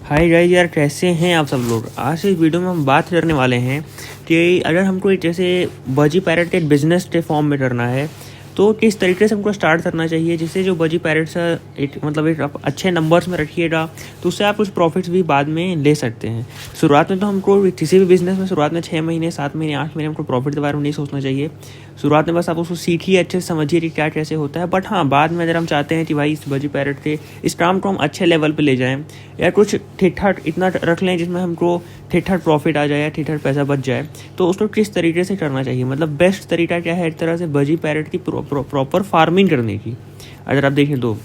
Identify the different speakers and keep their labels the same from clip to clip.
Speaker 1: Hi guys यार, कैसे हैं आप सब लोग। आज इस वीडियो में हम बात करने वाले हैं कि अगर हमको जैसे बजी पैरेट के बिजनेस के फॉर्म में करना है तो किस तरीके से हमको स्टार्ट करना चाहिए, जिससे जो बजी पैरेट्स एक आप अच्छे नंबर्स में रखिएगा तो उससे आप कुछ प्रॉफिट्स भी बाद में ले सकते हैं। शुरुआत में तो हमको किसी भी बिजनेस में शुरुआत में 6 महीने 7 महीने 8 महीने हमको प्रॉफिट के बारे में नहीं सोचना चाहिए। शुरुआत में बस आप उसको सीखिए, अच्छे से समझिए कि क्या कैसे होता है। बट हाँ, बाद में अगर हम चाहते हैं कि भाई इस बजी पैरेट के इस काम को हम अच्छे लेवल पे ले जाएं या कुछ ठीक ठाक इतना रख लें जिसमें हमको ठीक ठाक प्रॉफिट आ जाए या ठीक ठाक पैसा बच जाए, तो उसको किस तरीके से करना चाहिए। मतलब बेस्ट तरीका क्या है एक तरह से बजी पैरेट की प्रॉपर फार्मिंग करने की, अगर आप देखें तो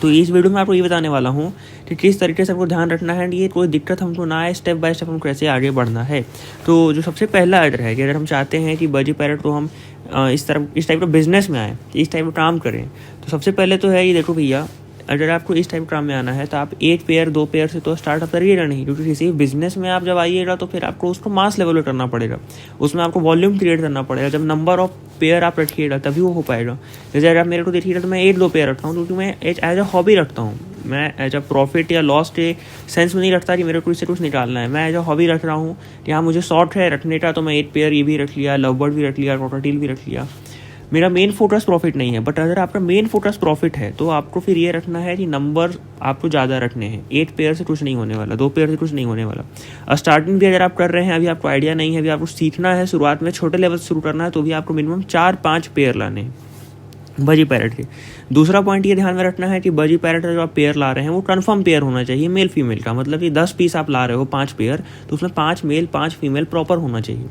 Speaker 1: इस वीडियो में आपको ये बताने वाला हूँ कि किस तरीके से आपको ध्यान रखना है, ये कोई दिक्कत हमको ना आए, स्टेप बाय स्टेप हमको कैसे आगे बढ़ना है। तो जो सबसे पहला आर्डर है कि अगर हम चाहते हैं कि बजी पैरेट को हम इस टाइप का बिजनेस में आए, इस टाइप का काम करें, तो सबसे पहले तो है ये देखो भैया, अगर आपको इस टाइप काम में आना है तो आप 1 पेयर 2 पेयर से तो स्टार्टअप करिएगा नहीं, क्योंकि किसी बिजनेस में आप जब आइएगा तो फिर आपको उसको मास लेवल पर करना पड़ेगा, उसमें आपको वॉल्यूम क्रिएट करना पड़ेगा। जब नंबर ऑफ पेयर आप रखिएगा तभी वो हो पाएगा। जैसे अगर आप मेरे को देखिएगा तो मैं 1-2 पेयर रखता हूँ, क्योंकि मैं एज अ हॉबी रखता हूँ। मैं एज अ प्रॉफिट या लॉस के सेंस में नहीं रखता कि मेरे को इससे कुछ निकालना है। मैं एज अ हॉबी रख रहा हूँ, यहाँ मुझे शॉर्ट है रखने का, तो मैं 1 पेयर ये भी रख लिया, लव बर्ड भी रख लिया, कॉकटेल भी रख लिया। मेरा मेन फोकस प्रॉफिट नहीं है। बट अगर आपका मेन फोकस प्रॉफिट है तो आपको फिर ये रखना है कि नंबर आपको ज़्यादा रखने हैं। 1 पेयर से कुछ नहीं होने वाला, 2 पेयर से कुछ नहीं होने वाला। स्टार्टिंग भी अगर आप कर रहे हैं, अभी आपको आइडिया नहीं है, अभी आपको सीखना है, शुरुआत में छोटे लेवल से शुरू करना है, तो भी आपको मिनिमम 4-5 पेयर लाने हैं बजी पैरेट के। दूसरा पॉइंट ये ध्यान में रखना है कि बजी पैरेट जो आप पेयर ला रहे हैं वो कन्फर्म पेयर होना चाहिए, मेल फीमेल का। मतलब कि 10 पीस आप ला रहे हो 5 पेयर, तो उसमें 5 मेल 5 फीमेल प्रॉपर होना चाहिए।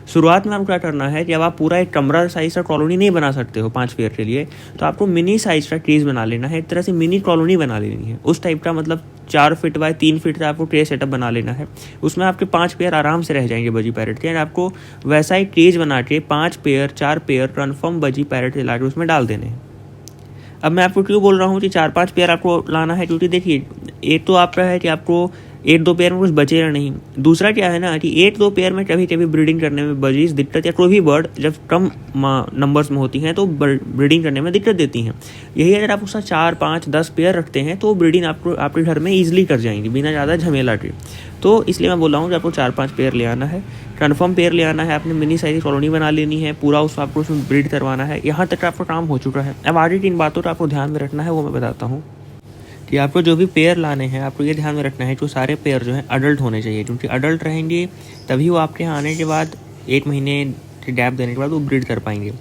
Speaker 1: शुरुआत में आपको क्या करना है कि अब आप पूरा एक कमरा साइज का कॉलोनी नहीं बना सकते हो 5 पेयर के लिए, तो आपको मिनी साइज का ट्रेज बना लेना है। एक तरह से मिनी कॉलोनी बना लेनी है उस टाइप का। मतलब 4 फीट बाय 3 फीट का आपको ट्रे सेटअप बना लेना है। उसमें आपके 5 पेयर आराम से रह जाएंगे बजी पैरेट के। आपको वैसा ही ट्रेज बना के 5 पेयर 4 पेयर कन्फर्म बजी पैरेट ला के उसमें डाल देने हैं। अब मैं आपको क्यों बोल रहा हूँ कि 4-5 पेयर आपको लाना है, क्योंकि देखिए एक तो आपका है कि आपको 1-2 पेयर में कुछ बचेगा नहीं। दूसरा क्या है ना कि 1-2 पेयर में कभी कभी ब्रीडिंग करने में बजीज दिक्कत, या कोई भी बर्ड जब कम नंबर्स में होती हैं तो ब्रीडिंग करने में दिक्कत देती हैं। यही अगर आप उसका 4-5-10 पेयर रखते हैं तो ब्रीडिंग आपको आपके घर में ईजिली कर जाएंगी बिना ज़्यादा झमेला के। तो इसलिए मैं बोल रहा हूँ कि आपको 4-5 पेयर ले आना है, कन्फर्म पेयर ले आना है। आपने मिनी साइज कॉलोनी बना लेनी है, पूरा उसको आपको उसमें ब्रीड करवाना है। यहाँ तक आपका काम हो चुका है। अब आगे किन बातों का आपको ध्यान में रखना है वो मैं बताता हूँ कि आपको जो भी पेयर लाने हैं आपको ये ध्यान में रखना है कि सारे पेयर जो हैं अडल्ट होने चाहिए, क्योंकि अडल्ट रहेंगे तभी वो आपके यहाँ आने के बाद 1 महीने के गैप देने के बाद वो ब्रीड कर पाएंगे।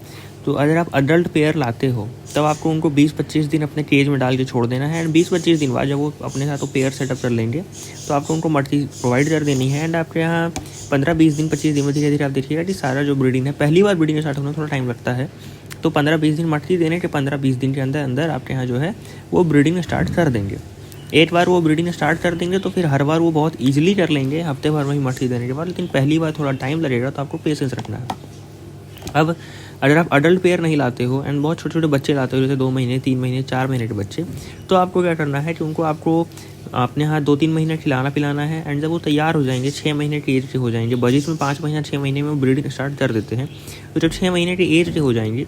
Speaker 1: तो अगर आप अडल्ट पेयर लाते हो तब आपको उनको 20-25 दिन अपने केज में डाल के छोड़ देना है। एंड 20-25 दिन बाद जब वो अपने साथ वो पेयर सेटअप कर लेंगे तो आपको उनको मट्टी प्रोवाइड कर देनी है। एंड आपके यहाँ 15-20 दिन 25 दिन में धीरे धीरे आप देखिएगा कि सारा जो ब्रीडिंग है, पहली बार ब्रीडिंग स्टार्ट होने में थोड़ा टाइम लगता है, तो 15-20 दिन मट्टी देने के 15-20 दिन के अंदर अंदर आपके यहाँ जो है वो ब्रीडिंग स्टार्ट कर देंगे। एक बार वो ब्रीडिंग स्टार्ट कर देंगे तो फिर हर बार वो बहुत ईजिली कर लेंगे हफ्ते भर में ही मट्टी देने के बाद। लेकिन पहली बार थोड़ा टाइम लगेगा, तो आपको पेशेंस रखना है। अब अगर आप अडल्ट पेयर नहीं लाते हो एंड बहुत छोटे छोटे बच्चे लाते हो, जैसे 2 महीने 3 महीने 4 महीने के बच्चे, तो आपको क्या करना है कि उनको आपको अपने यहाँ 2-3 महीने खिलाना पिलाना है। एंड जब वो तैयार हो जाएंगे, 6 महीने के एज के हो जाएंगे, बजीज में 5 महीना 6 महीने में वो ब्रीडिंग स्टार्ट कर देते हैं, तो जब 6 महीने के एज के हो जाएंगे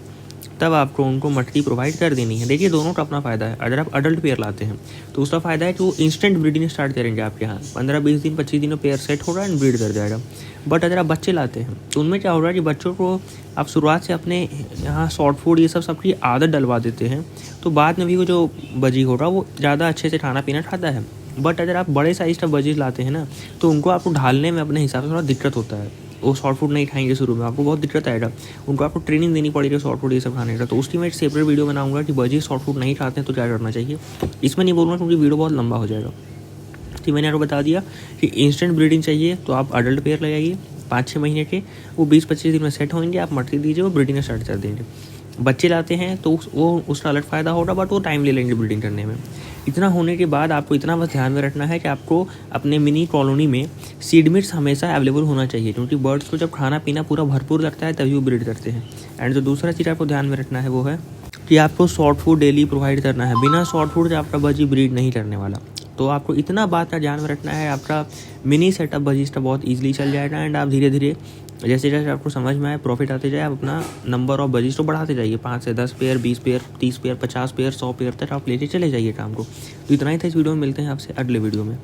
Speaker 1: तब आपको उनको मट्टी प्रोवाइड कर देनी है। देखिए दोनों का अपना फ़ायदा है। अगर आप अडल्ट पेयर लाते हैं तो उसका फ़ायदा है कि वो इंस्टेंट ब्रीडिंग स्टार्ट करेंगे आपके यहाँ, 15-20 दिन 25 दिन में पेयर सेट होगा एंड ब्रीड कर जाएगा। बट अगर आप बच्चे लाते हैं तो उनमें क्या होगा कि बच्चों को आप शुरुआत से अपने यहाँ शॉर्ट फूड ये सब सबकी आदत डलवा देते हैं, तो बाद में भी वो जो बजी होगा वो ज़्यादा अच्छे से खाना पीना खाता है। बट अगर आप बड़े साइज़ का बजीज लाते हैं ना, तो उनको आपको ढालने में अपने हिसाब से थोड़ा दिक्कत होता है। वो शॉर्ट फूड नहीं खाएंगे शुरू में, आपको बहुत दिक्कत आएगा, उनको आपको ट्रेनिंग देनी पड़ेगी शॉर्ट फूड ये सब खाने का। तो उसकी मैं एक सेपरेट वीडियो बनाऊंगा कि बजी शॉर्ट फूड नहीं खाते हैं तो क्या करना चाहिए। इसमें नहीं बोलूँगा क्योंकि वीडियो बहुत लंबा हो जाएगा। तो मैंने आपको बता दिया कि इंस्टेंट ब्रीडिंग चाहिए तो आप अडल्ट पेयर लगाइए 5-6 महीने के, वो 20-25 दिन में सेट होंगे, आप मट्टी दीजिए, वो ब्रीडिंग स्टार्ट कर देंगे। बच्चे लाते हैं तो उसका अलग फ़ायदा होगा, बट वो टाइम ले लेंगे ब्रीडिंग करने में। इतना होने के बाद आपको इतना बस ध्यान में रखना है कि आपको अपने मिनी कॉलोनी में सीड मिट्स हमेशा अवेलेबल होना चाहिए, क्योंकि बर्ड्स को जब खाना पीना पूरा भरपूर लगता है तभी वो ब्रीड करते हैं। एंड जो दूसरा चीज़ आपको ध्यान में रखना है वो है कि आपको शॉर्ट फूड डेली प्रोवाइड करना है। बिना शॉर्ट फूड से आपका बजी ब्रीड नहीं करने वाला। तो आपको इतना बात का ध्यान में रखना है, आपका मिनी सेटअप बजीज का बहुत ईजिली चल जाएगा। एंड आप धीरे धीरे जैसे जैसे आपको समझ में आए, प्रॉफिट आते जाए, आप अपना नंबर ऑफ बजीज तो बढ़ाते जाइए। 5 से 10 pair, 20 pair, 30 pair, 50 pair, 100 pair तक आप लेके चले जाइए काम को। तो इतना ही था इस वीडियो में। मिलते हैं आपसे अगले वीडियो में।